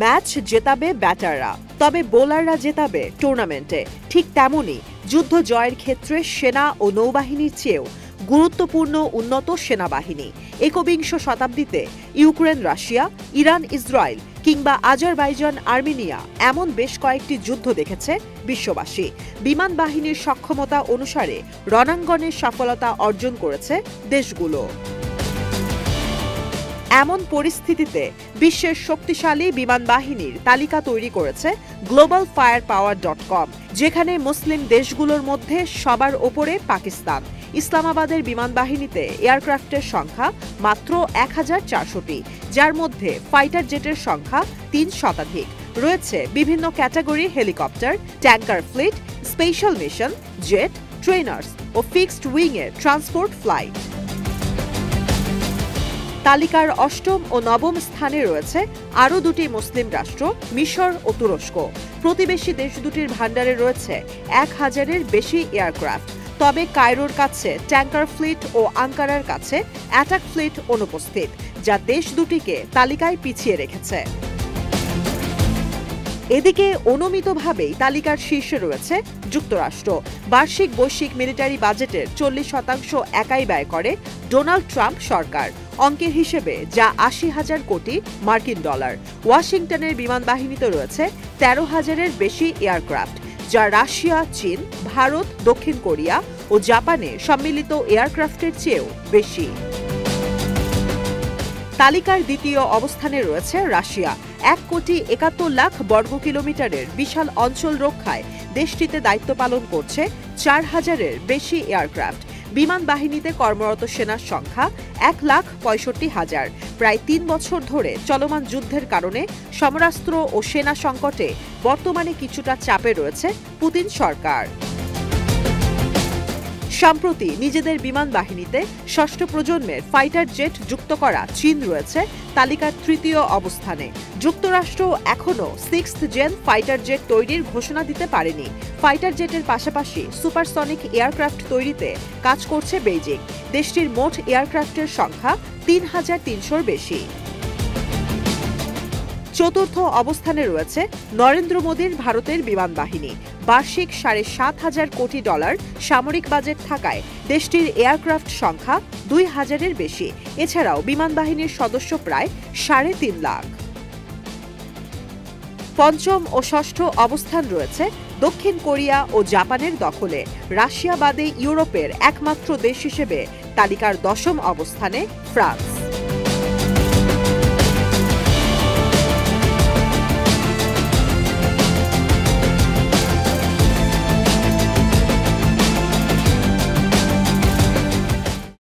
Match জেতাবে ব্যাটাররা, তবে বোলাররা জেতাবে টুর্নামেন্টে। ঠিক তেমনই যুদ্ধ জয়ের ক্ষেত্রে সেনা ও নৌবাহিনীর চেয়েও গুরুত্বপূর্ণ উন্নত সেনাবাহিনী। একবিংশ শতাব্দীতে ইউক্রেন রাশিয়া, ইরান ইসরায়েল কিংবা আজারবাইজান আর্মেনিয়া এমন বেশ কয়েকটি যুদ্ধ দেখেছে বিশ্ববাসী। বিমান বাহিনীর সক্ষমতা অনুসারে রণাঙ্গনের সফলতা অর্জন করেছে দেশগুলো। এমন পরিস্থিতিতে বিশ্বের শক্তিশালী বিমান বাহিনীর তালিকা তৈরি করেছে globalfirepower.com, যেখানে মুসলিম দেশগুলোর মধ্যে সবার ওপরে পাকিস্তান। ইসলামাবাদের বিমান বাহিনীতে এয়ারক্রাফটের সংখ্যা মাত্র ১,৪০০টি, যার মধ্যে ফাইটার জেটের সংখ্যা ৩ শতাধিক। রয়েছে বিভিন্ন ক্যাটাগরির helicopter, tanker fleet, special mission, jet, trainers ও ফিক্সড উইংয়ের ট্রান্সপোর্ট ফ্লাইট। তালিকার অষ্টম ও নবম স্থানে রয়েছে আরও দুটি মুসলিম রাষ্ট্র, মিশর ও তুরস্ক। প্রতিবেশী দেশ দুটির ভান্ডারে রয়েছে ১,০০০-এর বেশি এয়ারক্রাফট। তবে কায়রোর কাছে ট্যাঙ্কার ফ্লিট ও আঙ্কারার কাছে অ্যাটাক ফ্লিট অনুপস্থিত, যা দেশ দুটিকে তালিকায় পিছিয়ে রেখেছে। এদিকে অনুমিতভাবেই তালিকার শীর্ষে রয়েছে যুক্তরাষ্ট্র। বার্ষিক বৈশ্বিক মিলিটারি বাজেটের 40% একাই ব্যয় করে ডোনাল্ড ট্রাম্প সরকার, অঙ্কের হিসেবে যা ৮০,০০০ কোটি মার্কিন ডলার। ওয়াশিংটনের বিমান বাহিনীতে রয়েছে ১৩,০০০-এর বেশি এয়ারক্রাফট, যা রাশিয়া, চীন, ভারত, দক্ষিণ কোরিয়া ও জাপানের সম্মিলিত এয়ারক্রাফটের চেয়েও বেশি। তালিকার দ্বিতীয় অবস্থানে রয়েছে রাশিয়া। ১,৭১,০০,০০০ বর্গ কিলোমিটারের বিশাল অঞ্চল রক্ষায় দেশটিতে দায়িত্ব পালন করছে ৪,০০০-এর বেশি এয়ারক্রাফট। বিমান বাহিনীতে কর্মরত সেনার সংখ্যা ১,৬৫,০০০। প্রায় ৩ বছর ধরে চলমান যুদ্ধের কারণে সমরাস্ত্র ও সেনা সংকটে বর্তমানে কিছুটা চাপে রয়েছে পুতিন সরকার। সম্প্রতি নিজেদের বিমান বাহিনীতে ষষ্ঠ প্রজন্মের ফাইটার জেট যুক্ত করা চীন রয়েছে তালিকার তৃতীয় অবস্থানে। যুক্তরাষ্ট্র এখনও 6th জেন ফাইটার জেট তৈরির ঘোষণা দিতে পারেনি। ফাইটার জেটের পাশাপাশি সুপারসনিক এয়ারক্রাফট তৈরিতে কাজ করছে বেইজিং। দেশটির মোট এয়ারক্রাফটের সংখ্যা ৩,৩০০-র বেশি। চতুর্থ অবস্থানে রয়েছে নরেন্দ্র মোদীর ভারতের বিমান বাহিনী। বার্ষিক $৭,৫০০ কোটি সামরিক বাজেট থাকায় দেশটির এয়ারক্রাফট সংখ্যা ২,০০০-এর বেশি। এছাড়াও বিমান বাহিনীর সদস্য প্রায় ৩.৫ লাখ। পঞ্চম ও ষষ্ঠ অবস্থান রয়েছে দক্ষিণ কোরিয়া ও জাপানের দখলে। রাশিয়া বাদে ইউরোপের একমাত্র দেশ হিসেবে তালিকার ১০ম অবস্থানে ফ্রান্স।